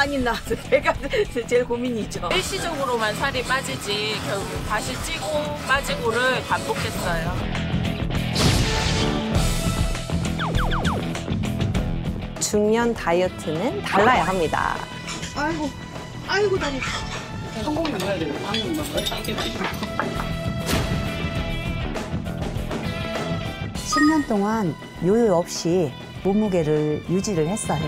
많이 나와서 걔가 제일 고민이죠. 일시적으로만 살이 빠지지 결국 다시 찌고 빠지고를 반복했어요. 중년 다이어트는 달라야 합니다. 아이고 다리. 성공이 나야 돼요. 방금 막 10년 동안 요요 없이 몸무게를 유지를 했어요.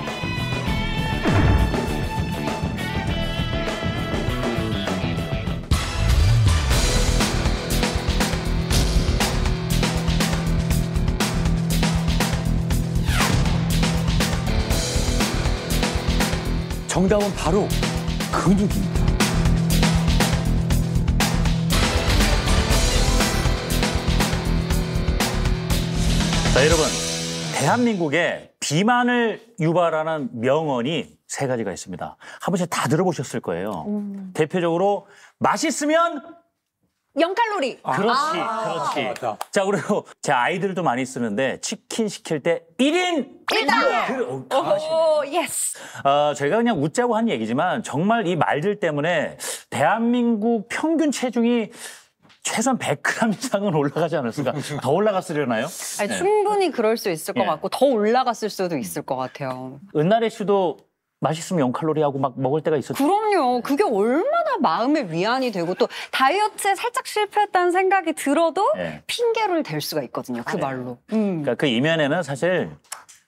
정답은 바로 근육입니다. 자, 여러분. 대한민국에 비만을 유발하는 명언이 3가지가 있습니다. 한 번씩 다 들어보셨을 거예요. 대표적으로 맛있으면 0칼로리. 그렇지. 자, 그리고 제 아이들도 많이 쓰는데 치킨 시킬 때 1인 1당. 오, 예스. 저희가 그냥 웃자고 한 얘기지만 정말 이 말들 때문에 대한민국 평균 체중이 최소한 100g 이상은 올라가지 않았을까? 더 올라갔으려나요? 아니, 네. 충분히 그럴 수 있을 것 예. 같고 더 올라갔을 수도 있을 것 같아요. 은나래 씨도 맛있으면 0칼로리 하고 막 먹을 때가 있었죠. 그럼요. 그게 얼마나 마음의 위안이 되고 또 다이어트에 살짝 실패했다는 생각이 들어도 네. 핑계를 댈 수가 있거든요. 그 말로. 그러니까 그 이면에는 사실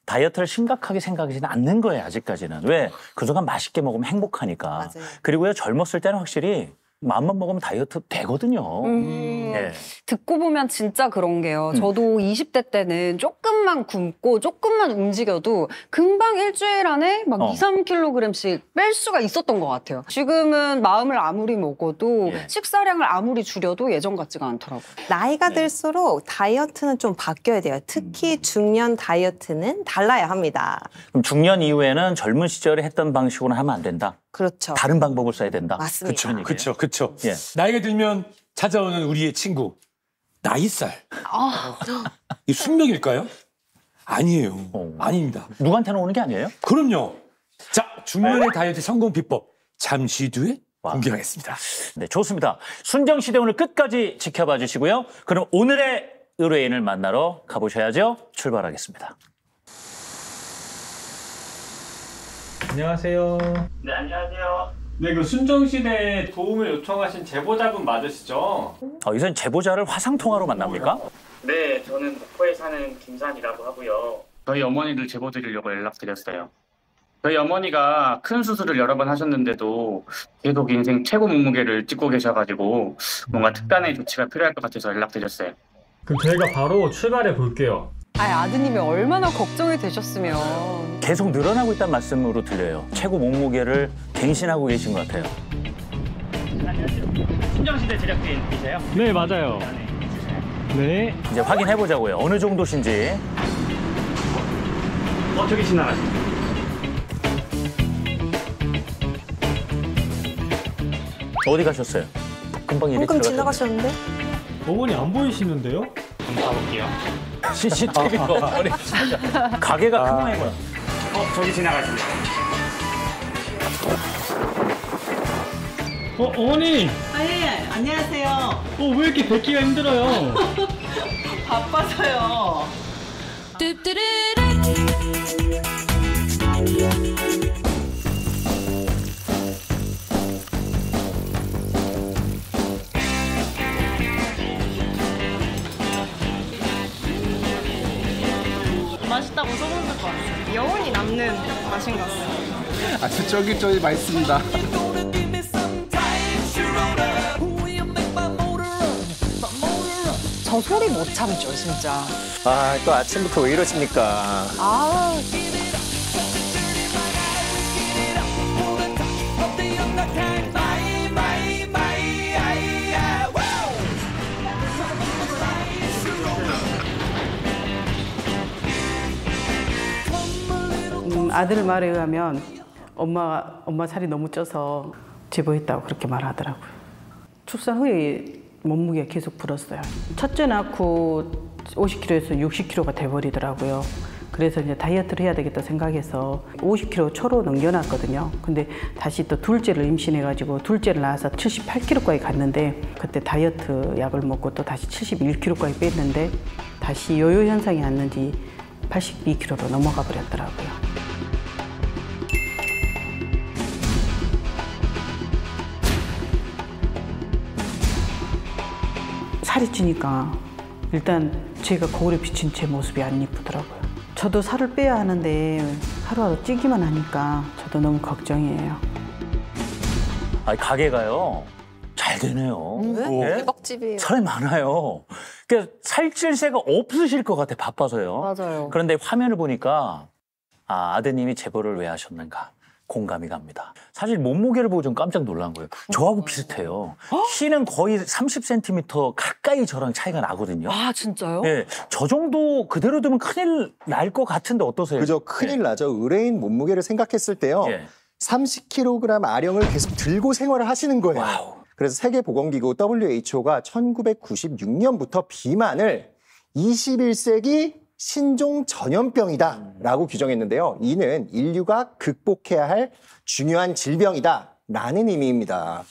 다이어트를 심각하게 생각하지는 않는 거예요, 아직까지는. 왜? 그동안 맛있게 먹으면 행복하니까. 맞아요. 그리고요, 젊었을 때는 확실히 마음만 먹으면 다이어트 되거든요. 예. 듣고 보면 진짜 그런 게요. 저도 20대 때는 조금만 굶고 조금만 움직여도 금방 일주일 안에 막 2, 3kg씩 뺄 수가 있었던 것 같아요. 지금은 마음을 아무리 먹어도 예. 식사량을 아무리 줄여도 예전 같지가 않더라고요. 나이가 들수록 다이어트는 좀 바뀌어야 돼요. 특히 중년 다이어트는 달라야 합니다. 그럼 중년 이후에는 젊은 시절에 했던 방식으로는 하면 안 된다. 그렇죠. 다른 방법을 써야 된다. 맞습니다. 그렇죠. 예. 나이가 들면 찾아오는 우리의 친구 나이살. 이 숙명일까요? 아니에요. 아닙니다. 누구한테는 오는 게 아니에요? 그럼요. 자, 중년의 다이어트 성공 비법 잠시 뒤에 공개하겠습니다. 네, 좋습니다. 순정 시대 오늘 끝까지 지켜봐 주시고요. 그럼 오늘의 의뢰인을 만나러 가보셔야죠. 출발하겠습니다. 안녕하세요. 네, 안녕하세요. 네, 그 순정시대에 도움을 요청하신 제보자분 맞으시죠? 이선 제보자를 화상통화로 만납니까? 네, 저는 목포에 사는 김산이라고 하고요. 저희 어머니를 제보드리려고 연락드렸어요. 저희 어머니가 큰 수술을 여러 번 하셨는데도 계속 인생 최고 몸무게를 찍고 계셔가지고 뭔가 특단의 조치가 필요할 것 같아서 연락드렸어요. 그럼 저희가 바로 출발해 볼게요. 아드님이 얼마나 걱정이 되셨으면. 계속 늘어나고 있다는 말씀으로 들려요. 최고 몸무게를 갱신하고 계신 것 같아요. 순정시대 제작진이세요? 네, 맞아요. 네. 이제 확인해 보자고요. 어느 정도신지. 저기 지나가시죠. 어디 가셨어요? 금방 일이 방금 들어갔죠. 지나가셨는데? 어머니 안 보이시는데요? 한번 가볼게요. CCTV가 머리 가게가 큰 모양이구나. 저기 지나가시죠. 어머니! 예, 안녕하세요. 왜 이렇게 뵙기가 힘들어요? 바빠서요. 맛있다고 소문 듣고 왔어요. 영혼이 남는 맛인 것 같아요. 아주 쫄깃쫄깃 맛있습니다. 저 소리 못 참죠, 진짜. 또 아침부터 왜 이러십니까? 아들 말에 의하면 엄마 살이 너무 쪄서 제보했다고 그렇게 말하더라고요. 출산 후에 몸무게가 계속 불었어요. 첫째 낳고 50kg에서 60kg가 돼버리더라고요. 그래서 이제 다이어트를 해야 되겠다 생각해서 50kg 초로 넘겨놨거든요. 근데 다시 또 둘째를 임신해가지고 둘째를 낳아서 78kg까지 갔는데 그때 다이어트 약을 먹고 또 다시 71kg까지 뺐는데 다시 요요 현상이 왔는지 82kg로 넘어가 버렸더라고요. 살이 찌니까 일단 제가 거울에 비친 제 모습이 안 이쁘더라고요. 저도 살을 빼야 하는데 하루하루 찌기만 하니까 저도 너무 걱정이에요. 아, 가게가요. 잘 되네요. 네? 대박집이에요. 사람이 많아요. 그러니까 살찔 새가 없으실 것 같아, 바빠서요. 맞아요. 그런데 화면을 보니까 아드님이 제보를 왜 하셨는가 공감이 갑니다. 사실 몸무게를 보고 좀 깜짝 놀란 거예요. 저하고 비슷해요. 키는 거의 30cm 가까이 저랑 차이가 나거든요. 아, 진짜요? 네, 저 정도 그대로 두면 큰일 날 것 같은데 어떠세요? 그죠. 큰일 나죠. 의뢰인 몸무게를 생각했을 때요. 예. 30kg 아령을 계속 들고 생활을 하시는 거예요. 와우. 그래서 세계보건기구 WHO가 1996년부터 비만을 21세기 신종 전염병이다라고 규정했는데요. 이는 인류가 극복해야 할 중요한 질병이다라는 의미입니다.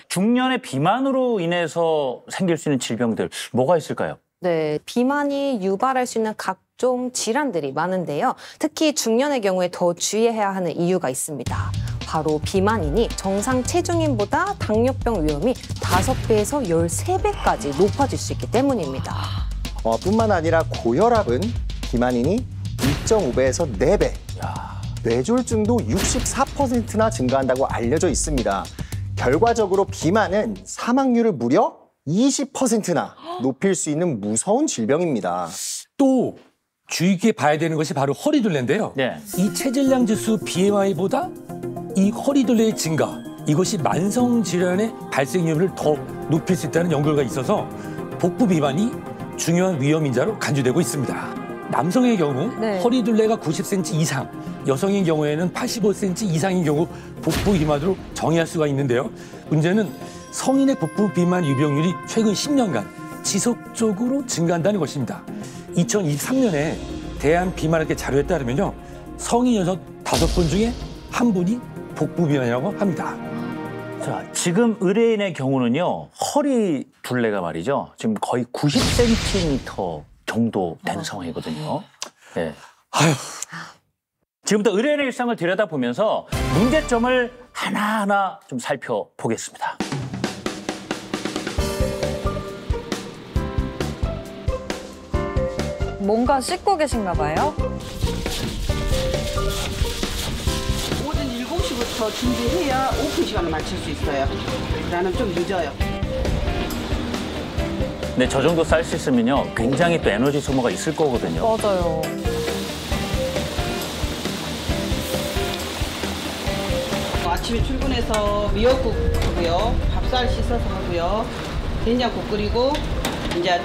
중년의 비만으로 인해서 생길 수 있는 질병들 뭐가 있을까요? 네, 비만이 유발할 수 있는 각종 질환들이 많은데요. 특히 중년의 경우에 더 주의해야 하는 이유가 있습니다. 바로 비만인이 정상 체중인보다 당뇨병 위험이 5배에서 13배까지 높아질 수 있기 때문입니다. 뿐만 아니라 고혈압은 비만인이 2.5배에서 4배, 뇌졸중도 64%나 증가한다고 알려져 있습니다. 결과적으로 비만은 사망률을 무려 20%나 높일 수 있는 무서운 질병입니다. 또 주의 깊게 봐야 되는 것이 바로 허리둘레인데요. 네. 이 체질량 지수 BMI보다 이 허리둘레의 증가, 이것이 만성 질환의 발생률을 더 높일 수 있다는 연구가 있어서 복부 비만이 중요한 위험 인자로 간주되고 있습니다. 남성의 경우 네. 허리둘레가 90cm 이상, 여성의 경우에는 85cm 이상인 경우 복부 비만으로 정의할 수가 있는데요. 문제는 성인의 복부 비만 유병률이 최근 10년간 지속적으로 증가한다는 것입니다. 2023년에 대한 비만학회 자료에 따르면요, 성인 여성 5분 중에 1분이 복부 비만이라고 합니다. 자, 지금 의뢰인의 경우는요, 허리 둘레가 말이죠. 지금 거의 90cm 정도 되는 상황이거든요. 네. 아휴. 지금부터 의뢰인의 일상을 들여다보면서 문제점을 하나하나 좀 살펴보겠습니다. 뭔가 씻고 계신가 봐요? 오전 7시부터 준비해야 오픈 시간을 맞출 수 있어요. 나는 좀 늦어요. 근데 저 정도 쌀 수 있으면요, 굉장히 또 에너지 소모가 있을 거거든요. 맞아요. 아침에 출근해서 미역국 하고요. 밥살 씻어서 하고요. 된장국 끓이고 이제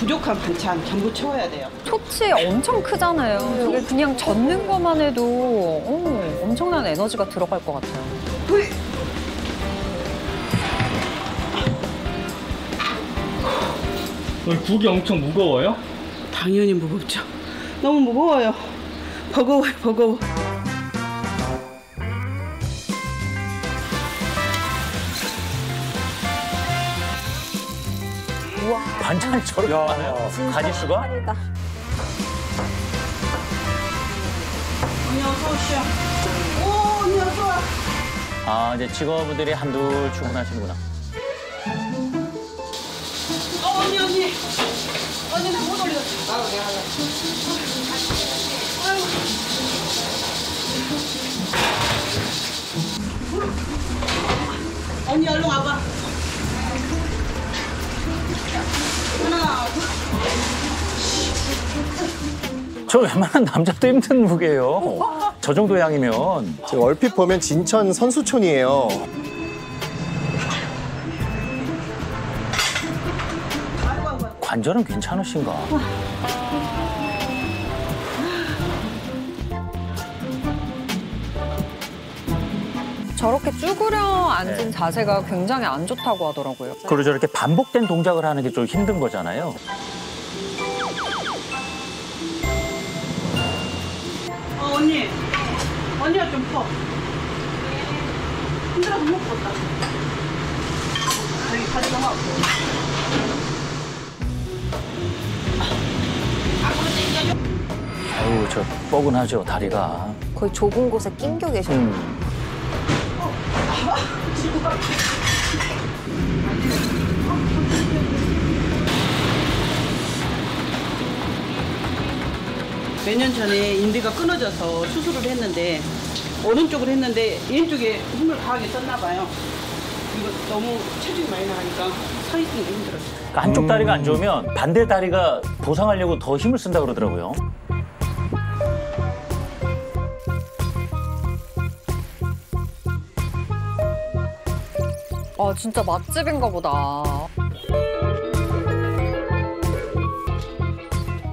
부족한 반찬 전부 채워야 돼요. 토치 엄청 크잖아요. 저게 그냥 젓는 것만 해도 엄청난 에너지가 들어갈 것 같아요. 국이 엄청 무거워요? 당연히 무겁죠. 너무 무거워요. 버거워요, 버거워. 반찬이 저렇게 많아요. 가짓수가? 언니 어서 오시오. 오, 언니 어서 와. 아, 이제 직원분들이 한둘 출근하시는구나. 언니. 언니 나 못 올렸어. 나도 내가 할래. 언니 얼른 와봐. 하나, 둘. 저 웬만한 남자도 힘든 무게예요. 저 정도 양이면. 지금 얼핏 보면 진천 선수촌이에요. 관절은 괜찮으신가? 저렇게 쭈그려 앉은 자세가 굉장히 안 좋다고 하더라고요. 그리고 저렇게 반복된 동작을 하는 게 좀 힘든 거잖아요. 언니가 좀 퍼. 힘들어서 못 뻗다. 여기 다리 너무 아파. 아유, 저 뻐근하죠, 다리가. 거의 좁은 곳에 낑겨 계셔요. 몇 년 전에 인대가 끊어져서 수술을 했는데 오른쪽으로 했는데 왼쪽에 힘을 강하게 썼나 봐요. 이거 너무 체중이 많이 나가니까 서 있는 게 힘들어요. 그러니까 한쪽 다리가 안 좋으면 반대 다리가 보상하려고 더 힘을 쓴다 그러더라고요. 진짜 맛집인가 보다.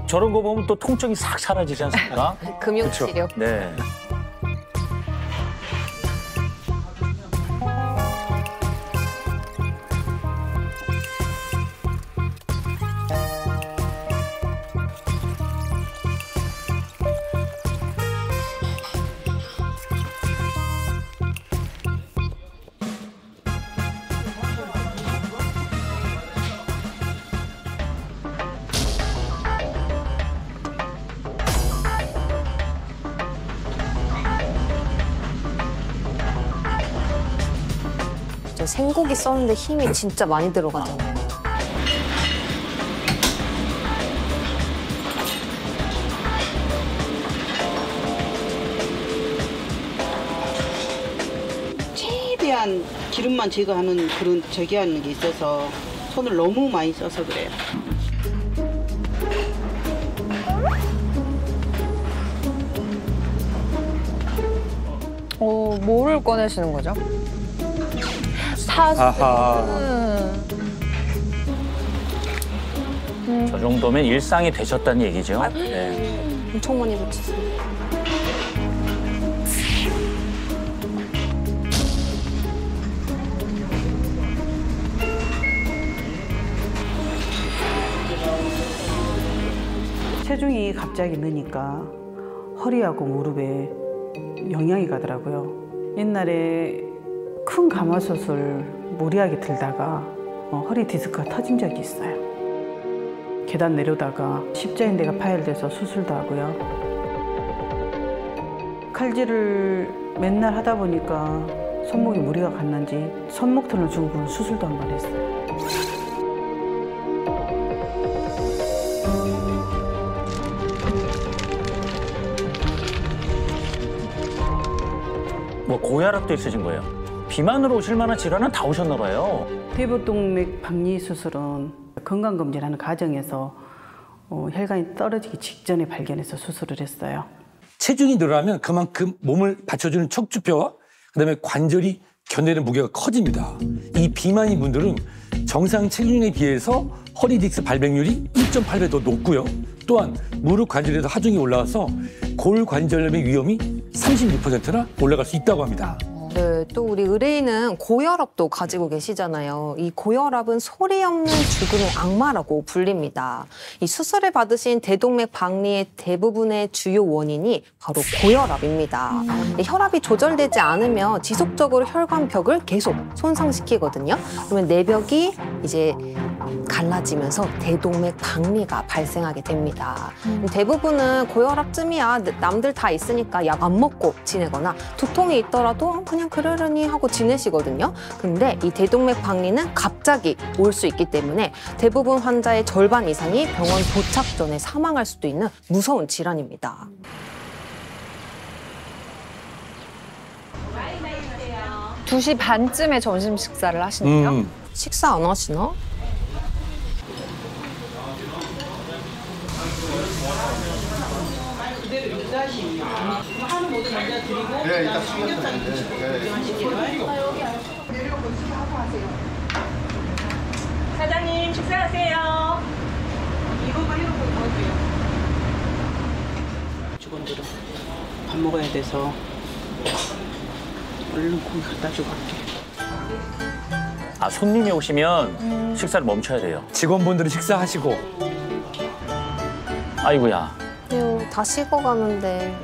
저런 거 보면 또 통증이 싹 사라지지 않습니까? 금융치료. 네. 생고기 써는데 힘이 진짜 많이 들어가잖아요. 최대한 기름만 제거하는 그런 저기하는 게 있어서 손을 너무 많이 써서 그래요. 뭐를 꺼내시는 거죠? 저 정도면 일상이 되셨다는 얘기죠. 네. 엄청 많이 붙이세요. 체중이 갑자기 느니까 허리하고 무릎에 영향이 가더라고요. 옛날에 큰 가마솥을 무리하게 들다가 허리 디스크가 터진 적이 있어요. 계단 내려다가 십자인대가 파열돼서 수술도 하고요. 칼질을 맨날 하다 보니까 손목에 무리가 갔는지 손목터널 증후군 수술도 한 번 했어요. 뭐 고혈압도 있으신 거예요. 비만으로 오실 만한 질환은 다 오셨나 봐요. 대부동맥 박리 수술은 건강검진하는 과정에서 혈관이 떨어지기 직전에 발견해서 수술을 했어요. 체중이 늘어나면 그만큼 몸을 받쳐주는 척추뼈와 그다음에 관절이 견디는 무게가 커집니다. 이 비만인 분들은 정상 체중에 비해서 허리 디스크 발병률이 1.8배 더 높고요. 또한 무릎 관절에도 하중이 올라와서 골관절염의 위험이 36%나 올라갈 수 있다고 합니다. 네, 또 우리 의뢰인은 고혈압도 가지고 계시잖아요. 이 고혈압은 소리 없는 죽음의 악마라고 불립니다. 이 수술을 받으신 대동맥 박리의 대부분의 주요 원인이 바로 고혈압입니다. 혈압이 조절되지 않으면 지속적으로 혈관벽을 계속 손상시키거든요. 그러면 내벽이 이제 갈라지면서 대동맥 박리가 발생하게 됩니다. 대부분은 고혈압쯤이야 남들 다 있으니까 약 안 먹고 지내거나 두통이 있더라도 그냥 그러려니 하고 지내시거든요. 근데 이 대동맥 박리는 갑자기 올 수 있기 때문에 대부분 환자의 절반 이상이 병원 도착 전에 사망할 수도 있는 무서운 질환입니다. 두 시 반쯤에 점심 식사를 하시나요? 식사 안 하시나? 네, 이따 숙여서 사장님 식사하세요. 직원들은 밥 먹어야 돼서 얼른 고기 갖다 주고 갈게. 아, 손님이 오시면 식사를 멈춰야 돼요. 직원분들이 식사하시고 아이고야. 다 식어가는데.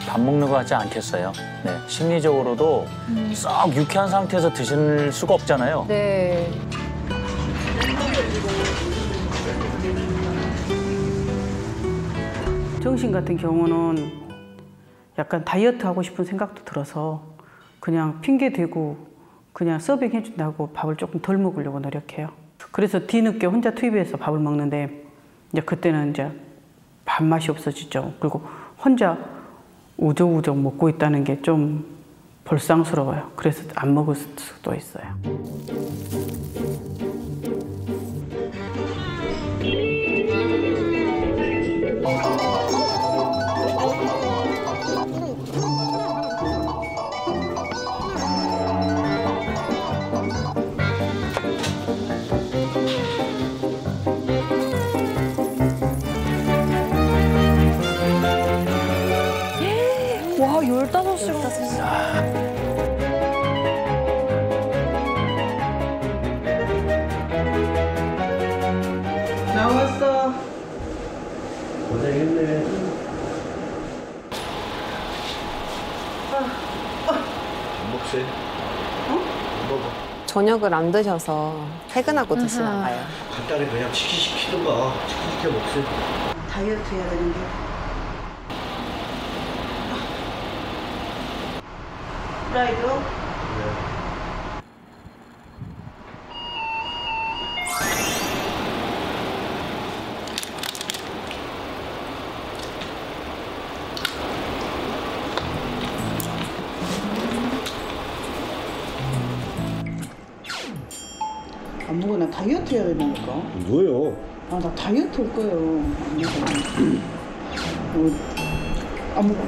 밥 먹는 거 같지 않겠어요? 네, 심리적으로도 썩 유쾌한 상태에서 드실 수가 없잖아요. 네. 정신 같은 경우는 약간 다이어트 하고 싶은 생각도 들어서 그냥 핑계 대고 그냥 서빙 해준다고 밥을 조금 덜 먹으려고 노력해요. 그래서 뒤늦게 혼자 투입해서 밥을 먹는데 이제 그때는 이제 밥맛이 없어지죠. 그리고 혼자 우적우적 먹고 있다는 게 좀 볼상스러워요. 그래서 안 먹을 수도 있어요. 와, 15시간. 나왔어. 고생했네. 안 먹지? 안 먹어. 저녁을 안 드셔서 퇴근하고 드시나 봐요. 간단히 그냥 치킨 시키든가. 치킨 시켜 먹지. 다이어트 해야 되는 게. 프라이드? 안 먹어. 나 다이어트 해야 된다니까. 뭐요? 아, 나 다이어트 할 거예요. 안 먹어. 안 먹어.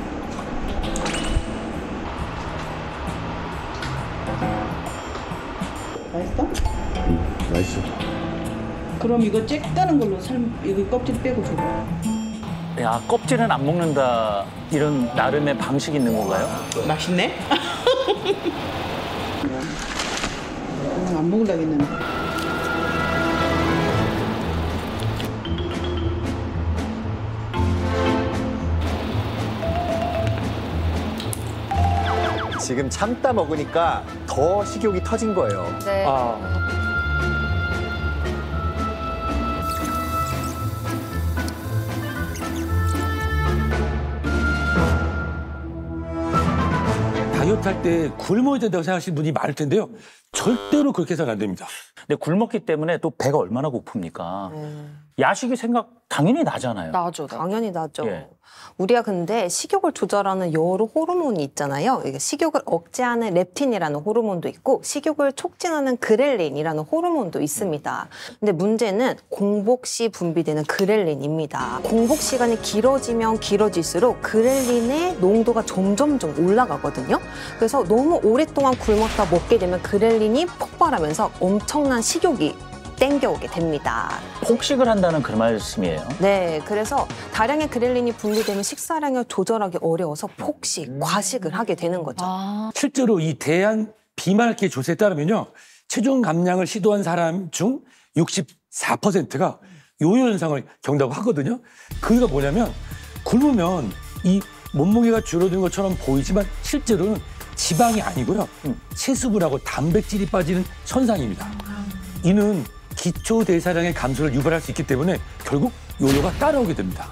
맛있어? 맛있어. 그럼 이거 쬐까는 걸로 여기 껍질 빼고 줘봐. 야, 껍질은 안 먹는다. 이런 나름의 방식이 있는 건가요? 맛있네? 안 먹으려고 했는데. 지금 참다 먹으니까 더 식욕이 터진 거예요. 네. 다이어트 할 때 굶어야 된다고 생각하시는 분이 많을 텐데요. 절대로 그렇게 해서는 안 됩니다. 근데 굶었기 때문에 또 배가 얼마나 고픕니까? 야식이 생각 당연히 나잖아요. 나죠. 당연히 나죠. 예. 우리가 근데 식욕을 조절하는 여러 호르몬이 있잖아요. 이게 식욕을 억제하는 렙틴이라는 호르몬도 있고 식욕을 촉진하는 그렐린이라는 호르몬도 있습니다. 근데 문제는 공복 시 분비되는 그렐린입니다. 공복 시간이 길어지면 길어질수록 그렐린의 농도가 점점 올라가거든요. 그래서 너무 오랫동안 굶었다 먹게 되면 그렐린이 폭발하면서 엄청난 식욕이 땡겨오게 됩니다. 폭식을 한다는 그 말씀이에요. 네, 그래서 다량의 그렐린이 분비되면 식사량을 조절하기 어려워서 폭식, 과식을 하게 되는 거죠. 실제로 이 대한 비만학계 조사에 따르면요. 체중 감량을 시도한 사람 중 64%가 요요 현상을 겪는다고 하거든요. 그게 뭐냐면 굶으면 이 몸무게가 줄어드는 것처럼 보이지만 실제로는 지방이 아니고요. 체수분하고 단백질이 빠지는 현상입니다. 이는 기초 대사량의 감소를 유발할 수 있기 때문에 결국 요요가 따라오게 됩니다.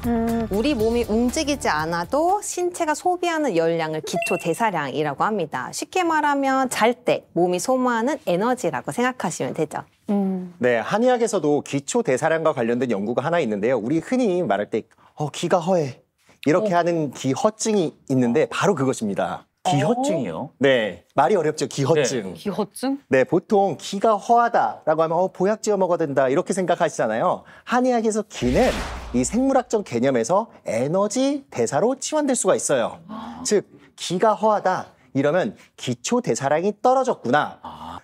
우리 몸이 움직이지 않아도 신체가 소비하는 열량을 기초 대사량이라고 합니다. 쉽게 말하면 잘 때 몸이 소모하는 에너지라고 생각하시면 되죠. 네, 한의학에서도 기초 대사량과 관련된 연구가 하나 있는데요. 우리 흔히 말할 때 기가 허해 이렇게 하는 기허증이 있는데 바로 그것입니다. 기허증이요? 네, 말이 어렵죠. 기허증. 네. 기허증? 네, 보통 기가 허하다라고 하면 보약 지어 먹어야 된다 이렇게 생각하시잖아요. 한의학에서 기는 이 생물학적 개념에서 에너지 대사로 치환될 수가 있어요. 즉, 기가 허하다 이러면 기초 대사량이 떨어졌구나.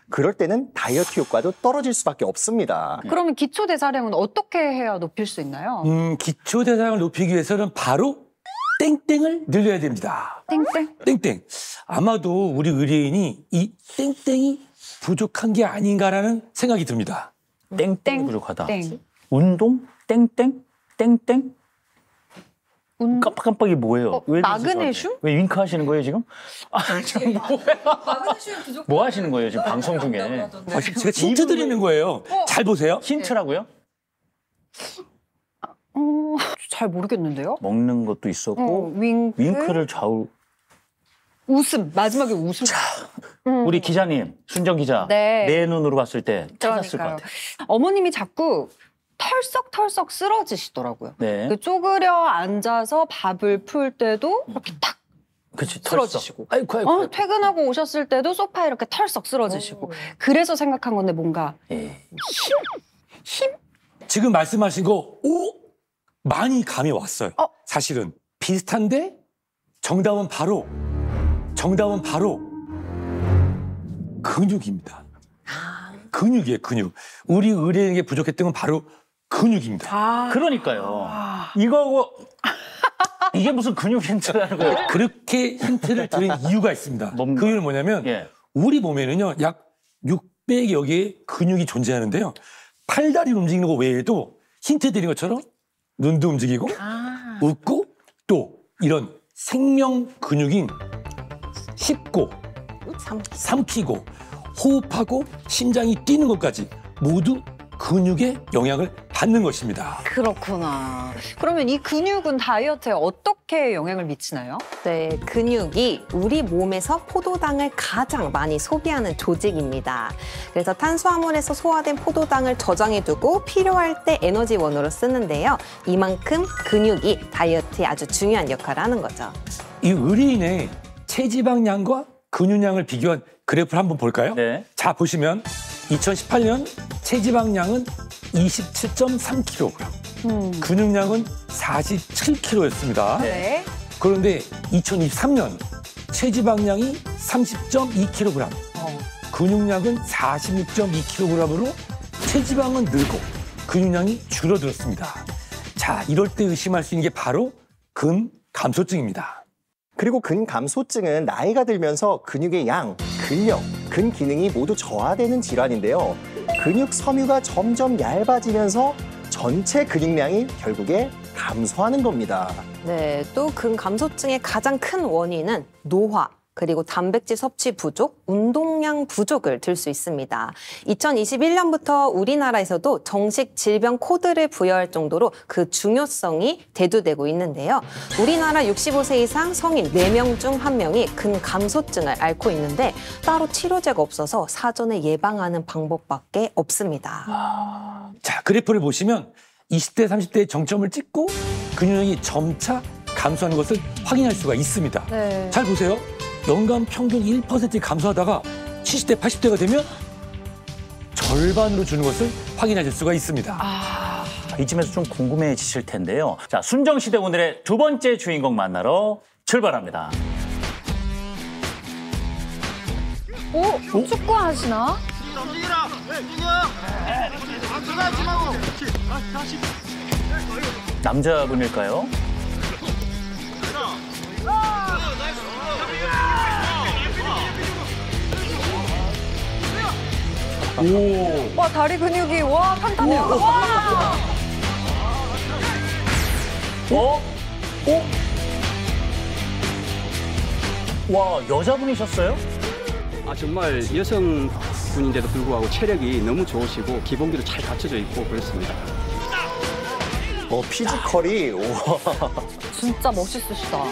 그럴 때는 다이어트 효과도 떨어질 수밖에 없습니다. 그러면 기초 대사량은 어떻게 해야 높일 수 있나요? 기초 대사량을 높이기 위해서는 바로 땡땡을 늘려야 됩니다. 땡땡? 땡땡. 아마도 우리 의뢰인이 이 땡땡이 부족한 게 아닌가라는 생각이 듭니다. 땡땡이 부족하다. 땡. 운동? 땡땡? 땡땡? 깜빡깜빡이 뭐예요? 왜 이러세요, 마그네슘? 저한테? 왜 윙크 하시는 거예요, 지금? 지금 뭐 하시는 거예요, 지금 방송 중에? 제가 힌트 드리는 거예요. 잘 보세요. 힌트라고요? 잘 모르겠는데요? 먹는 것도 있었고 윙크를 좌우. 웃음. 마지막에 웃음. 우리 기자님, 순정 기자. 네. 내 눈으로 봤을 때 찾았을 것 그러니까요. 같아요. 어머님이 자꾸 털썩털썩 쓰러지시더라고요. 네. 그 쪼그려 앉아서 밥을 풀 때도 이렇게 탁 그치, 쓰러지시고. 아이고. 퇴근하고 오셨을 때도 소파에 이렇게 털썩 쓰러지시고. 그래서 생각한 건데 뭔가 힘? 지금 말씀하신 거, 많이 감이 왔어요. 사실은. 비슷한데 정답은 바로 근육입니다. 근육이에요, 근육. 우리 의뢰인에게 부족했던 건 바로 근육입니다. 그러니까요. 이게 무슨 근육 힌트라는 거예요? 그렇게 힌트를 드린 이유가 있습니다. 뭡니까? 그 이유는 뭐냐면 우리 몸에는요, 약 600여 개의 근육이 존재하는데요. 팔다리를 움직이는 거 외에도 힌트 드린 것처럼 눈도 움직이고 웃고 또 이런 생명 근육인 씹고 삼키고 호흡하고 심장이 뛰는 것까지 모두 근육의 영향을 받는 것입니다. 그렇구나. 그러면 이 근육은 다이어트에 어떻게 영향을 미치나요? 네, 근육이 우리 몸에서 포도당을 가장 많이 소비하는 조직입니다. 그래서 탄수화물에서 소화된 포도당을 저장해두고 필요할 때 에너지원으로 쓰는데요. 이만큼 근육이 다이어트에 아주 중요한 역할을 하는 거죠. 이 의뢰인의 체지방량과 근육량을 비교한 그래프를 한번 볼까요? 네. 자, 보시면 2018년 체지방량은 27.3kg, 근육량은 47kg였습니다. 네. 그런데 2023년 체지방량이 30.2kg, 근육량은 46.2kg으로 체지방은 늘고 근육량이 줄어들었습니다. 자, 이럴 때 의심할 수 있는 게 바로 근감소증입니다. 그리고 근감소증은 나이가 들면서 근육의 양, 근력, 근기능이 모두 저하되는 질환인데요. 근육 섬유가 점점 얇아지면서 전체 근육량이 결국에 감소하는 겁니다. 네, 또 근감소증의 가장 큰 원인은 노화, 그리고 단백질 섭취 부족, 운동량 부족을 들 수 있습니다. 2021년부터 우리나라에서도 정식 질병 코드를 부여할 정도로 그 중요성이 대두되고 있는데요. 우리나라 65세 이상 성인 4명 중 1명이 근감소증을 앓고 있는데 따로 치료제가 없어서 사전에 예방하는 방법밖에 없습니다. 자, 그래프를 보시면 20대, 30대의 정점을 찍고 근육량이 점차 감소하는 것을 확인할 수가 있습니다. 네. 잘 보세요. 연간 평균 1% 감소하다가 70대, 80대가 되면 절반으로 주는 것을 확인하실 수가 있습니다. 이쯤에서 좀 궁금해지실 텐데요. 자, 순정시대 오늘의 두 번째 주인공 만나러 출발합니다. 축구 하시나? 남자분일까요? 와, 다리 근육이, 와, 탄탄해요. 와! 와, 여자분이셨어요? 정말 여성분인데도 불구하고 체력이 너무 좋으시고 기본기도 잘 갖춰져 있고 그렇습니다. 피지컬이 우와. 진짜 멋있으시다.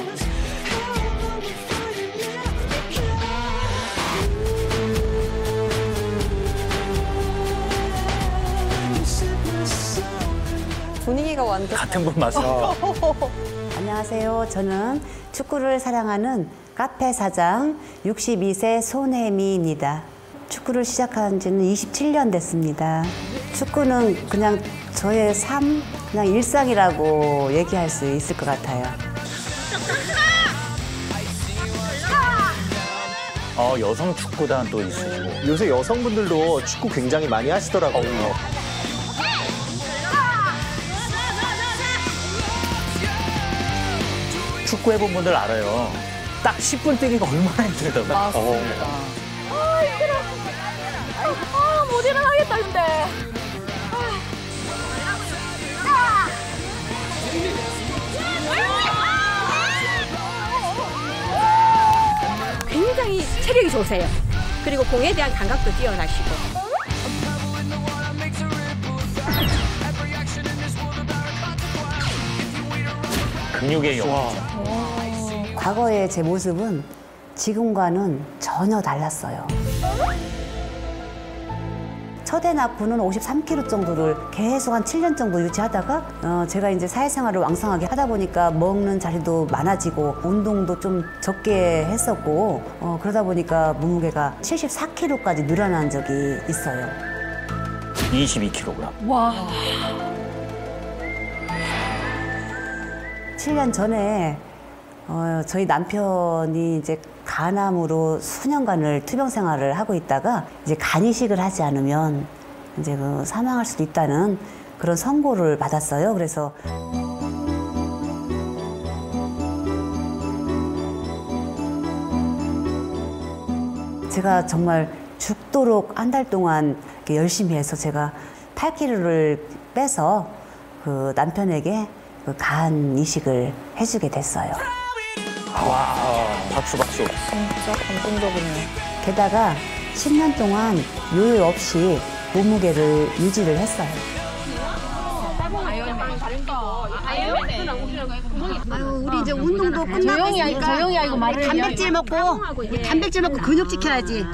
분위기가 완전 같은 분 맞습니다. 안녕하세요. 저는 축구를 사랑하는 카페 사장 62세 손혜미입니다. 축구를 시작한 지는 27년 됐습니다. 축구는 그냥 저의 삶, 그냥 일상이라고 얘기할 수 있을 것 같아요. 여성 축구단 또 있으시고. 요새 여성분들도 축구 굉장히 많이 하시더라고요. 축구 해본 분들 알아요. 딱 10분 뛰기가 얼마나 힘들다고. 맞습니다. 힘들어. 못 일어나겠다, 근데. 좋으세요. 그리고 공에 대한 감각도 뛰어나시고. 근육의 영화. 과거의 제 모습은 지금과는 전혀 달랐어요. 첫애 낳고는 53kg 정도를 계속 한 7년 정도 유지하다가 제가 이제 사회생활을 왕성하게 하다 보니까 먹는 자리도 많아지고 운동도 좀 적게 했었고 그러다 보니까 몸무게가 74kg까지 늘어난 적이 있어요. 22kg. 와. 7년 전에 저희 남편이 이제 간암으로 수년간을 투병 생활을 하고 있다가 이제 간 이식을 하지 않으면 이제 사망할 수도 있다는 그런 선고를 받았어요. 그래서 제가 정말 죽도록 한 달 동안 열심히 해서 제가 8kg를 빼서 그 남편에게 그 간 이식을 해주게 됐어요. 와, 박수. 진짜 감동적이네요. 게다가 10년 동안 요요 없이 몸무게를 유지를 했어요. 아유, 우리 이제 운동도 끝나고 조용히 하고 말을 단백질 먹고 근육 지켜야지.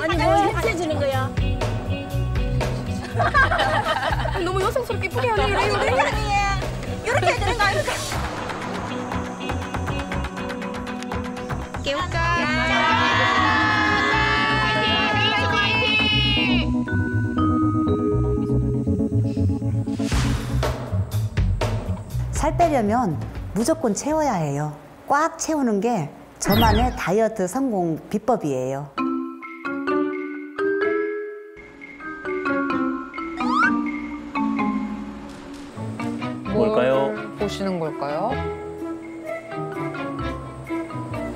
아니 뭐 헬스해주는 거야? 너무 여성스럽게 이쁘게 하네. 이렇게 해야 되는 거 아닙니까? 깨울까? 살 빼려면 무조건 채워야 해요. 꽉 채우는 게 저만의 다이어트 성공 비법이에요. 뭘까요? 보시는 걸까요?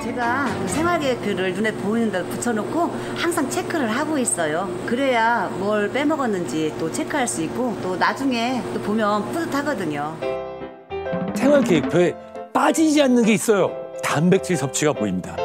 제가 생활계획표를 눈에 보이는 데 붙여놓고 항상 체크를 하고 있어요. 그래야 뭘 빼먹었는지 또 체크할 수 있고 또 나중에 또 보면 뿌듯하거든요. 생활계획표에 빠지지 않는 게 있어요. 단백질 섭취가 보입니다.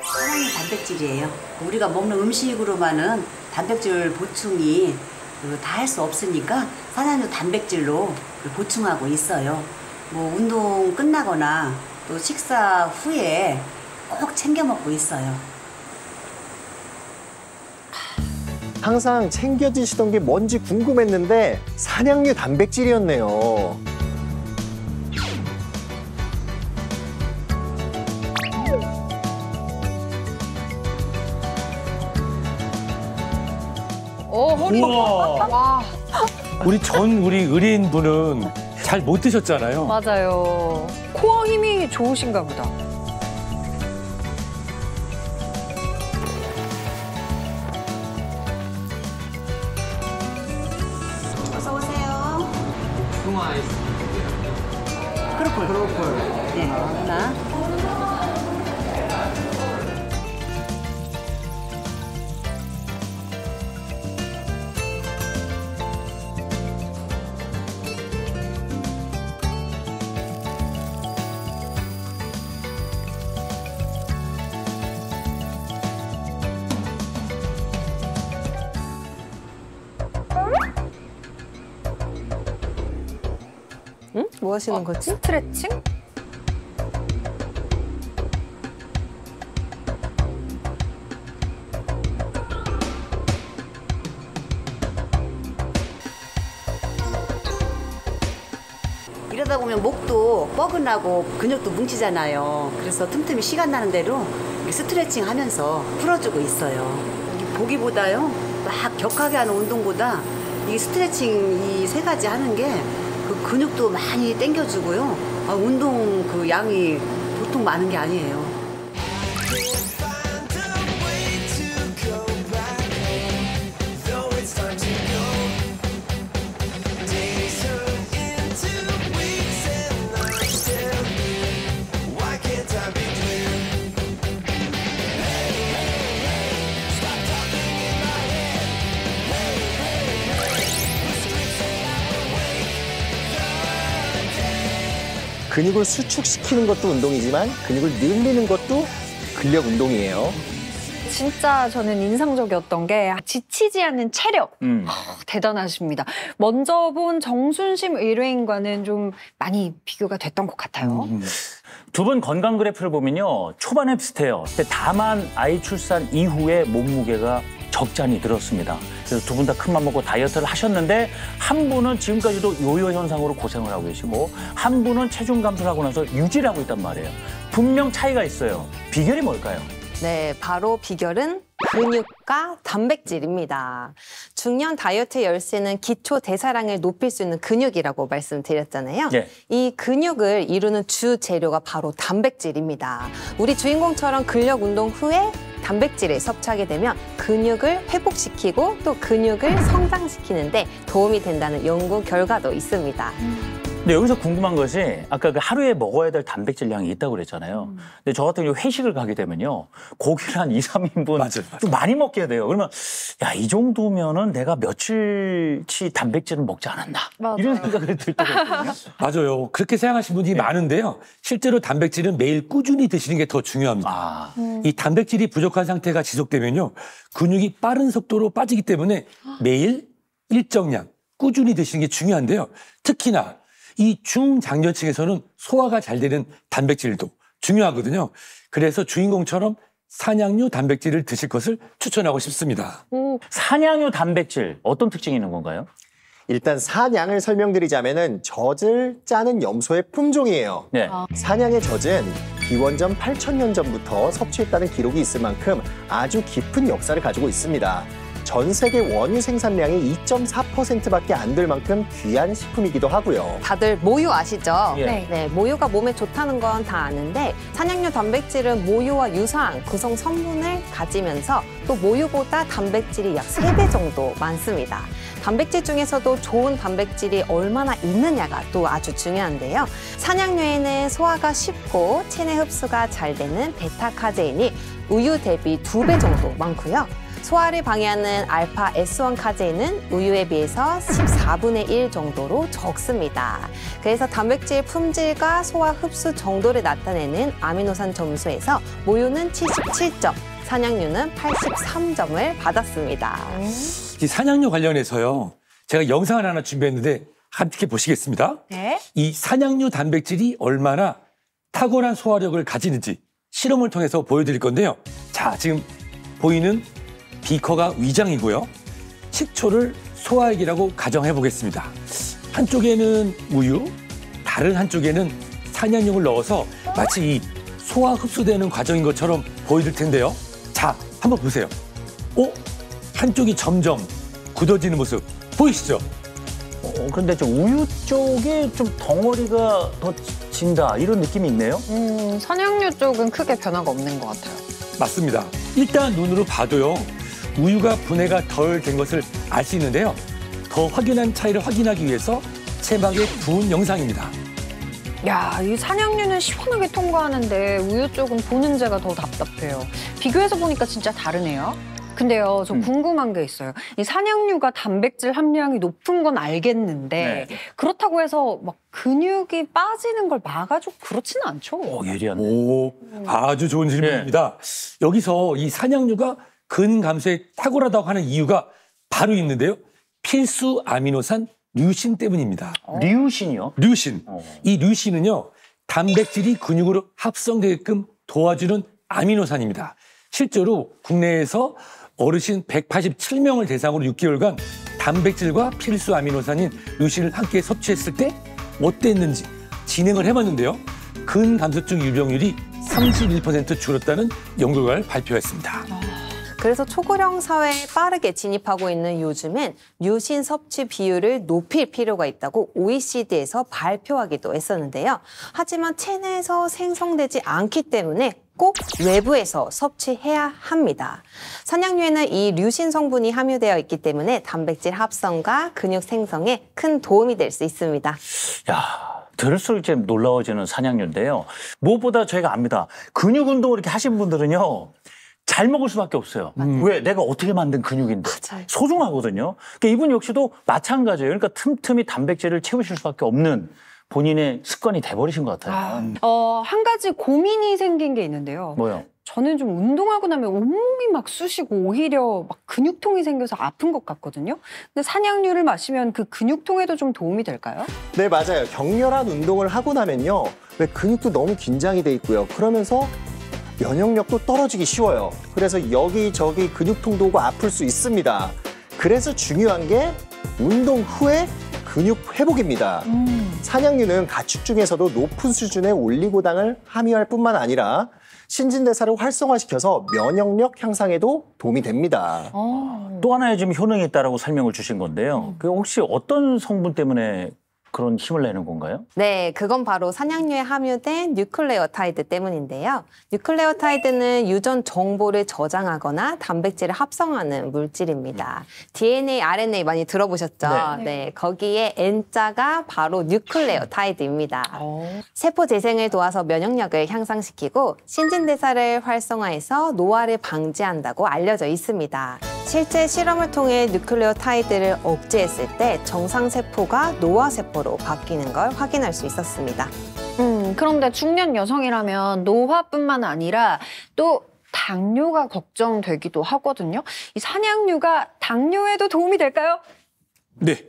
사랑의 단백질이에요. 우리가 먹는 음식으로만은 단백질 보충이 다 할 수 없으니까 산화류 단백질로 보충하고 있어요. 뭐 운동 끝나거나 또 식사 후에 꼭 챙겨 먹고 있어요. 항상 챙겨 드시던 게 뭔지 궁금했는데 산양류 단백질이었네요. 허리. 우와. 와. 우리 의뢰인분은 잘 못 드셨잖아요. 맞아요. 코어 힘이 좋으신가 보다. 어서 오세요. 크로콜. 네, 하나. 응? 뭐 하시는 거지? 스트레칭? 이러다 보면 목도 뻐근하고 근육도 뭉치잖아요. 그래서 틈틈이 시간 나는 대로 이렇게 스트레칭 하면서 풀어주고 있어요. 이게 보기보다요, 막 격하게 하는 운동보다 이 스트레칭 이 세 가지 하는 게 그 근육도 많이 당겨주고요. 운동 그 양이 보통 많은 게 아니에요. 근육을 수축시키는 것도 운동이지만 근육을 늘리는 것도 근력 운동이에요. 진짜 저는 인상적이었던 게 지치지 않는 체력. 대단하십니다. 먼저 본 정순심 의뢰인과는 좀 많이 비교가 됐던 것 같아요. 두 분 건강 그래프를 보면요. 초반에 비슷해요. 근데 다만 아이 출산 이후에 몸무게가 적잖이 늘었습니다. 그래서 두 분 다 큰맘 먹고 다이어트를 하셨는데 한 분은 지금까지도 요요 현상으로 고생을 하고 계시고 한 분은 체중 감소를 하고 나서 유지를 하고 있단 말이에요. 분명 차이가 있어요. 비결이 뭘까요? 네, 바로 비결은 근육과 단백질입니다. 중년 다이어트 열쇠는 기초 대사량을 높일 수 있는 근육이라고 말씀드렸잖아요. 네. 이 근육을 이루는 주 재료가 바로 단백질입니다. 우리 주인공처럼 근력 운동 후에 단백질을 섭취하게 되면 근육을 회복시키고 또 근육을 성장시키는데 도움이 된다는 연구 결과도 있습니다. 근데 여기서 궁금한 것이 아까 그 하루에 먹어야 될 단백질량이 있다고 그랬잖아요. 근데 저 같은 경우 회식을 가게 되면요. 고기를 한 2, 3인분 좀 많이 먹게 돼요. 그러면 야, 이 정도면은 내가 며칠치 단백질을 먹지 않았나. 이런 생각이 들 때가 있거든요. 맞아요. 그렇게 생각하시는 분이 많은데요. 실제로 단백질은 매일 꾸준히 드시는 게 더 중요합니다. 이 단백질이 부족한 상태가 지속되면요. 근육이 빠른 속도로 빠지기 때문에 매일 일정량 꾸준히 드시는 게 중요한데요. 특히나 이 중장년층에서는 소화가 잘 되는 단백질도 중요하거든요. 그래서 주인공처럼 산양류 단백질을 드실 것을 추천하고 싶습니다. 산양류 단백질 어떤 특징이 있는 건가요? 일단 산양을 설명드리자면은 젖을 짜는 염소의 품종이에요. 네. 산양의 젖은 기원전 8,000년 전부터 섭취했다는 기록이 있을 만큼 아주 깊은 역사를 가지고 있습니다. 전 세계 원유 생산량의 2.4%밖에 안 될 만큼 귀한 식품이기도 하고요. 다들 모유 아시죠? 예. 네, 모유가 몸에 좋다는 건 다 아는데 산양류 단백질은 모유와 유사한 구성 성분을 가지면서 또 모유보다 단백질이 약 3배 정도 많습니다. 단백질 중에서도 좋은 단백질이 얼마나 있느냐가 또 아주 중요한데요. 산양류에는 소화가 쉽고 체내 흡수가 잘 되는 베타카제인이 우유 대비 2배 정도 많고요. 소화를 방해하는 알파 S1 카제인은 우유에 비해서 14분의 1 정도로 적습니다. 그래서 단백질 품질과 소화 흡수 정도를 나타내는 아미노산 점수에서 모유는 77점, 산양류는 83점을 받았습니다. 이 산양류 관련해서요. 제가 영상을 하나 준비했는데 함께 보시겠습니다. 네. 이 산양류 단백질이 얼마나 탁월한 소화력을 가지는지 실험을 통해서 보여드릴 건데요. 자, 지금 보이는 비커가 위장이고요. 식초를 소화액이라고 가정해 보겠습니다. 한쪽에는 우유, 다른 한쪽에는 산양육을 넣어서 마치 이 소화 흡수되는 과정인 것처럼 보여줄 텐데요. 자, 한번 보세요. 한쪽이 점점 굳어지는 모습 보이시죠? 그런데 좀 우유 쪽에 좀 덩어리가 더 진다 이런 느낌이 있네요. 산양류 쪽은 크게 변화가 없는 것 같아요. 맞습니다. 일단 눈으로 봐도요. 우유가 분해가 덜 된 것을 알 수 있는데요. 더 확연한 차이를 확인하기 위해서 체막에 부은 영상입니다. 야, 이 산양류는 시원하게 통과하는데 우유 쪽은 보는 제가 더 답답해요. 비교해서 보니까 진짜 다르네요. 근데요, 저 궁금한 게 있어요. 이 산양류가 단백질 함량이 높은 건 알겠는데 그렇다고 해서 막 근육이 빠지는 걸 막아주고 그렇지는 않죠? 예리하네. 아주 좋은 질문입니다. 여기서 이 산양류가 근 감소에 탁월하다고 하는 이유가 바로 있는데요. 필수 아미노산 류신 때문입니다. 류신이요? 류신. 이 류신은요. 단백질이 근육으로 합성되게끔 도와주는 아미노산입니다. 실제로 국내에서 어르신 187명을 대상으로 6개월간 단백질과 필수 아미노산인 류신을 함께 섭취했을 때 어땠는지 진행을 해봤는데요. 근감소증 유병률이 31% 줄었다는 연구 결과를 발표했습니다. 그래서 초고령 사회에 빠르게 진입하고 있는 요즘엔 류신 섭취 비율을 높일 필요가 있다고 OECD에서 발표하기도 했었는데요. 하지만 체내에서 생성되지 않기 때문에 꼭 외부에서 섭취해야 합니다. 산양류에는 이 류신 성분이 함유되어 있기 때문에 단백질 합성과 근육 생성에 큰 도움이 될 수 있습니다. 야, 들을수록 좀 놀라워지는 산양류인데요. 무엇보다 저희가 압니다. 근육 운동을 이렇게 하신 분들은요. 잘 먹을 수밖에 없어요. 왜? 내가 어떻게 만든 근육인데. 소중하거든요. 그러니까 이분 역시도 마찬가지예요. 그러니까 틈틈이 단백질을 채우실 수밖에 없는 본인의 습관이 돼버리신 것 같아요. 한 가지 고민이 생긴 게 있는데요. 뭐요? 저는 좀 운동하고 나면 온몸이 막 쑤시고 오히려 막 근육통이 생겨서 아픈 것 같거든요. 근데 산양유를 마시면 그 근육통에도 좀 도움이 될까요? 네, 맞아요. 격렬한 운동을 하고 나면요. 왜 근육도 너무 긴장이 돼 있고요. 그러면서 면역력도 떨어지기 쉬워요. 그래서 여기저기 근육통도 오고 아플 수 있습니다. 그래서 중요한 게 운동 후에 근육 회복입니다. 산양유는 가축 중에서도 높은 수준의 올리고당을 함유할 뿐만 아니라 신진대사를 활성화시켜서 면역력 향상에도 도움이 됩니다. 또 하나의 좀 효능이 있다라고 설명을 주신 건데요. 그 혹시 어떤 성분 때문에 그런 힘을 내는 건가요? 네, 그건 바로 산양유에 함유된 뉴클레오타이드 때문인데요. 뉴클레오타이드는 유전 정보를 저장하거나 단백질을 합성하는 물질입니다. DNA, RNA 많이 들어보셨죠? 네, 거기에 N자가 바로 뉴클레오타이드입니다. 세포 재생을 도와서 면역력을 향상시키고 신진대사를 활성화해서 노화를 방지한다고 알려져 있습니다. 실제 실험을 통해 뉴클레오타이드를 억제했을 때 정상세포가 노화세포로 바뀌는 걸 확인할 수 있었습니다. 그런데 중년 여성이라면 노화뿐만 아니라 또 당뇨가 걱정되기도 하거든요. 이 산양유가 당뇨에도 도움이 될까요? 네,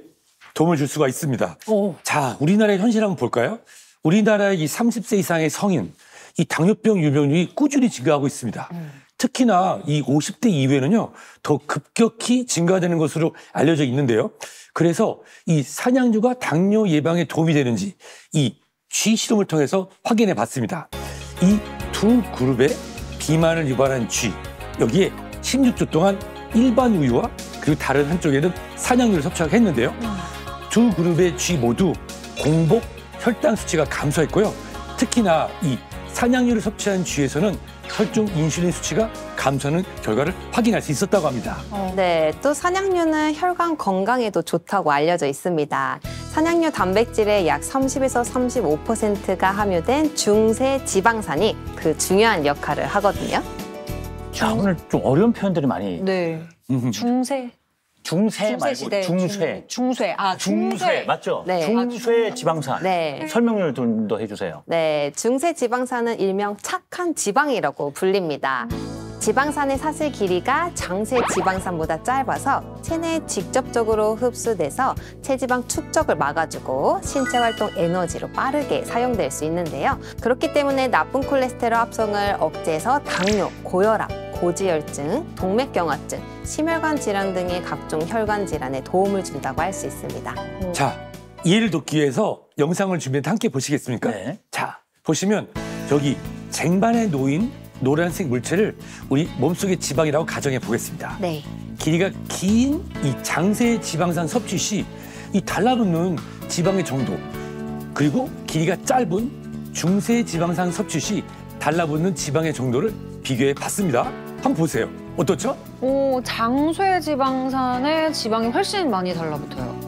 도움을 줄 수가 있습니다. 자, 우리나라의 현실 한번 볼까요? 우리나라의 이 30세 이상의 성인, 이 당뇨병 유병률이 꾸준히 증가하고 있습니다. 특히나 이 50대 이후에는요, 더 급격히 증가되는 것으로 알려져 있는데요. 그래서 이 산양유가 당뇨 예방에 도움이 되는지 이 쥐 실험을 통해서 확인해 봤습니다. 이 두 그룹의 비만을 유발한 쥐, 여기에 16주 동안 일반 우유와 그리고 다른 한쪽에는 산양유를 섭취하게 했는데요. 두 그룹의 쥐 모두 공복 혈당 수치가 감소했고요. 특히나 이 산양유를 섭취한 쥐에서는 혈중 인슐린 수치가 감소하는 결과를 확인할 수 있었다고 합니다. 네, 또 산양유는 혈관 건강에도 좋다고 알려져 있습니다. 산양유 단백질의 약 30에서 35%가 함유된 중세 지방산이 그 중요한 역할을 하거든요. 자, 오늘 좀 어려운 표현들이 많이. 네. 중세 말고 시대, 중쇠. 중쇠. 중쇠 맞죠? 네. 중쇠 지방산. 네. 설명을 좀 더 해주세요. 네, 중세 지방산은 일명 착한 지방이라고 불립니다. 지방산의 사슬 길이가 장쇠 지방산보다 짧아서 체내에 직접적으로 흡수돼서 체지방 축적을 막아주고 신체 활동 에너지로 빠르게 사용될 수 있는데요. 그렇기 때문에 나쁜 콜레스테롤 합성을 억제해서 당뇨, 고혈압, 고지혈증, 동맥경화증, 심혈관 질환 등의 각종 혈관 질환에 도움을 준다고 할 수 있습니다. 자, 이해를 돕기 위해서 영상을 준비했는데 함께 보시겠습니까? 네. 자, 보시면 저기 쟁반에 놓인 노란색 물체를 우리 몸속의 지방이라고 가정해 보겠습니다. 네. 길이가 긴 이 장세 지방산 섭취 시 이 달라붙는 지방의 정도, 그리고 길이가 짧은 중세 지방산 섭취 시 달라붙는 지방의 정도를 비교해 봤습니다. 한번 보세요. 어떻죠? 장쇠 지방산의 지방이 훨씬 많이 달라붙어요.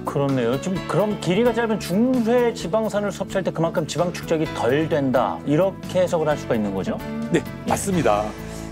그렇네요. 좀 그럼 길이가 짧은 중쇠 지방산을 섭취할 때 그만큼 지방 축적이 덜 된다. 이렇게 해석을 할 수가 있는 거죠? 네, 맞습니다.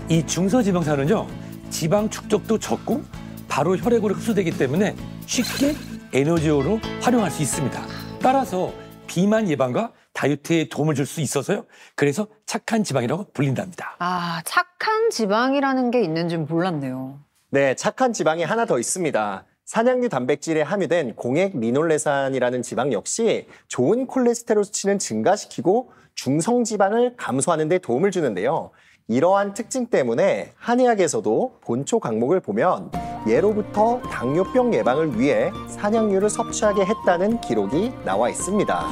이 중서지방산은요, 지방 축적도 적고 바로 혈액으로 흡수되기 때문에 쉽게 에너지로 활용할 수 있습니다. 따라서 비만 예방과 다이어트에 도움을 줄 수 있어서요. 그래서 착한 지방이라고 불린답니다. 착한 지방이라는 게 있는지 몰랐네요. 네, 착한 지방이 하나 더 있습니다. 산양유 단백질에 함유된 공액 리놀레산이라는 지방 역시 좋은 콜레스테롤 수치는 증가시키고 중성지방을 감소하는 데 도움을 주는데요. 이러한 특징 때문에 한의학에서도 본초 강목을 보면 예로부터 당뇨병 예방을 위해 산양유를 섭취하게 했다는 기록이 나와 있습니다.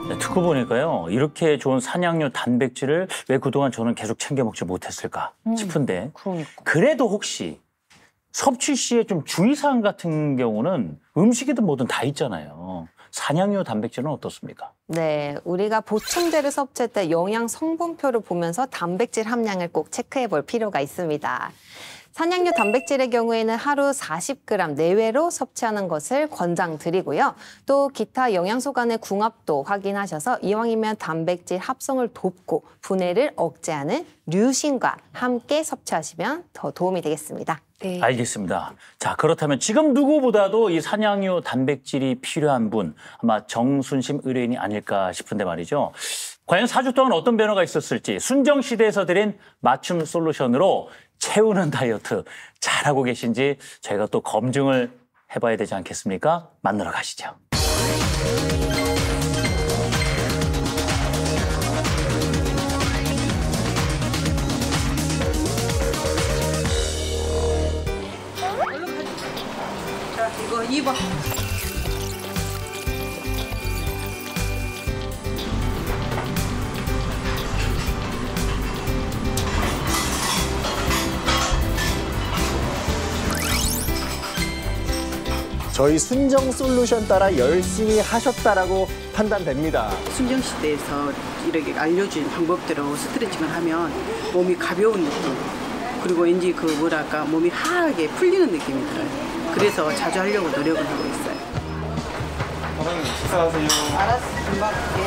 네, 듣고 보니까요. 이렇게 좋은 산양유 단백질을 왜 그동안 저는 계속 챙겨 먹지 못했을까 싶은데 그래도 혹시 섭취 시에 좀 주의사항 같은 경우는 음식이든 뭐든 다 있잖아요. 산양유 단백질은 어떻습니까? 네, 우리가 보충제를 섭취할 때 영양 성분표를 보면서 단백질 함량을 꼭 체크해 볼 필요가 있습니다. 산양류 단백질의 경우에는 하루 40g 내외로 섭취하는 것을 권장드리고요. 또 기타 영양소 간의 궁합도 확인하셔서 이왕이면 단백질 합성을 돕고 분해를 억제하는 류신과 함께 섭취하시면 더 도움이 되겠습니다. 네. 알겠습니다. 자, 그렇다면 지금 누구보다도 이 산양류 단백질이 필요한 분 아마 정순심 의뢰인이 아닐까 싶은데 말이죠. 과연 4주 동안 어떤 변화가 있었을지 순정시대에서 드린 맞춤 솔루션으로 채우는 다이어트 잘하고 계신지 저희가 또 검증을 해봐야 되지 않겠습니까? 만나러 가시죠. 자, 이거 2번. 저희 순정 솔루션 따라 열심히 하셨다라고 판단됩니다. 순정 시대에서 이렇게 알려준 방법대로 스트레칭을 하면 몸이 가벼운 느낌, 그리고 왠지 그 뭐랄까 몸이 하얗게 풀리는 느낌이 들어요. 그래서 자주 하려고 노력을 하고 있어요. 사장님 식사하세요. 알았어, 금방 할게.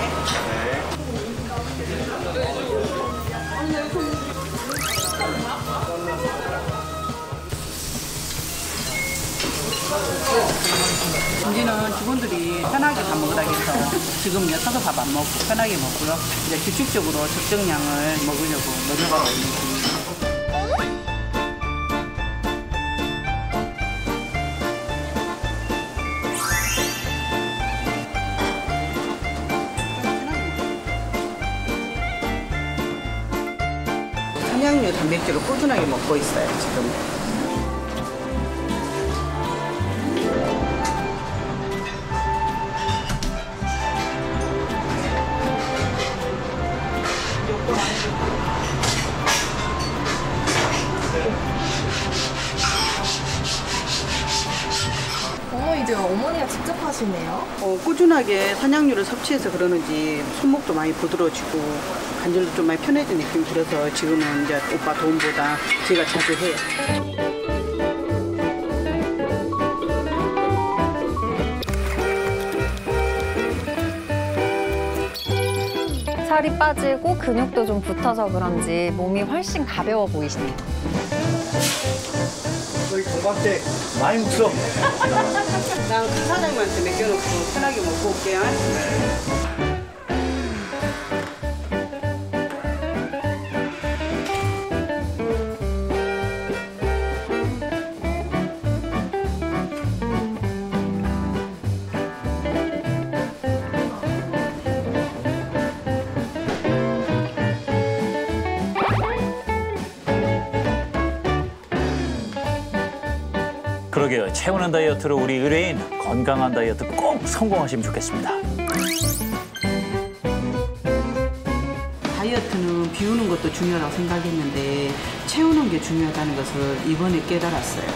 이제는 직원들이 편하게 밥 먹으라 해서 지금 엿어서 밥 안 먹고 편하게 먹고요. 이제 규칙적으로 적정량을 먹으려고 노력하고 있는 중입니다. 산양류 단백질을 꾸준하게 먹고 있어요, 지금. 이제 어머니가 직접 하시네요. 꾸준하게 산양류를 섭취해서 그러는지 손목도 많이 부드러워지고 관절도 좀 많이 편해진 느낌이 들어서 지금은 이제 오빠 도움보다 제가 자주 해요. 살이 빠지고 근육도 좀 붙어서 그런지 몸이 훨씬 가벼워 보이시네요. 저희 동방대 많이 먹어. 난 사장님한테 맡겨놓고 편하게 먹고 올게요. 그러게요. 채우는 다이어트로 우리 의뢰인 건강한 다이어트 꼭 성공하시면 좋겠습니다. 다이어트는 비우는 것도 중요하다고 생각했는데 채우는 게 중요하다는 것을 이번에 깨달았어요.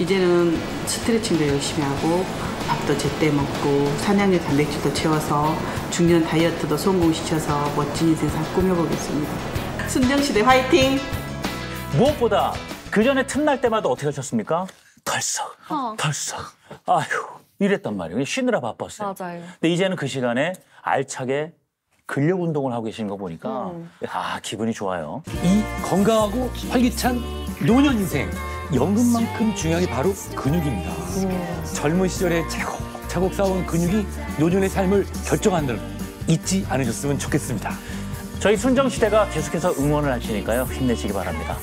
이제는 스트레칭도 열심히 하고 밥도 제때 먹고 산양류 단백질도 채워서 중년 다이어트도 성공시켜서 멋진 인생 잘 꾸며보겠습니다. 순정시대 화이팅! 무엇보다 그 전에 틈날 때마다 어떻게 하셨습니까? 덜썩. 아휴, 이랬단 말이에요. 쉬느라 바빴어요. 맞아요. 근데 이제는 그 시간에 알차게 근력 운동을 하고 계시는 거 보니까 기분이 좋아요. 이 건강하고 활기찬 노년 인생, 연금만큼 중요한 게 바로 근육입니다. 젊은 시절에 차곡차곡 쌓아온 근육이 노년의 삶을 결정한다는 걸 잊지 않으셨으면 좋겠습니다. 저희 순정시대가 계속해서 응원을 하시니까요. 힘내시기 바랍니다.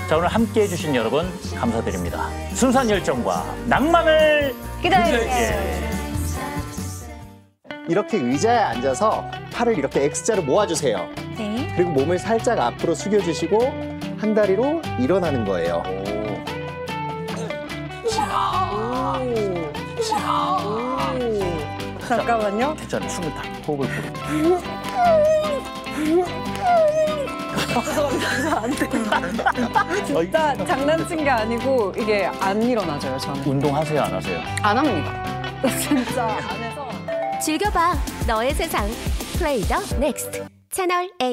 자, 오늘 함께해 주신 여러분 감사드립니다. 순수한 열정과 낭만을 기다릴게요. 이렇게 의자에 앉아서 팔을 이렇게 X자로 모아주세요. 네. 그리고 몸을 살짝 앞으로 숙여주시고 한 다리로 일어나는 거예요. 잠깐만요. 괜찮아요. 숨을 다 호흡을 부르고. 안 된다. 진짜 장난친 게 아니고 이게 안 일어나져요, 저는. 운동하세요, 안 하세요? 안 합니다. 진짜 안 해서. 즐겨봐 너의 세상 플레이 더 넥스트 채널 A.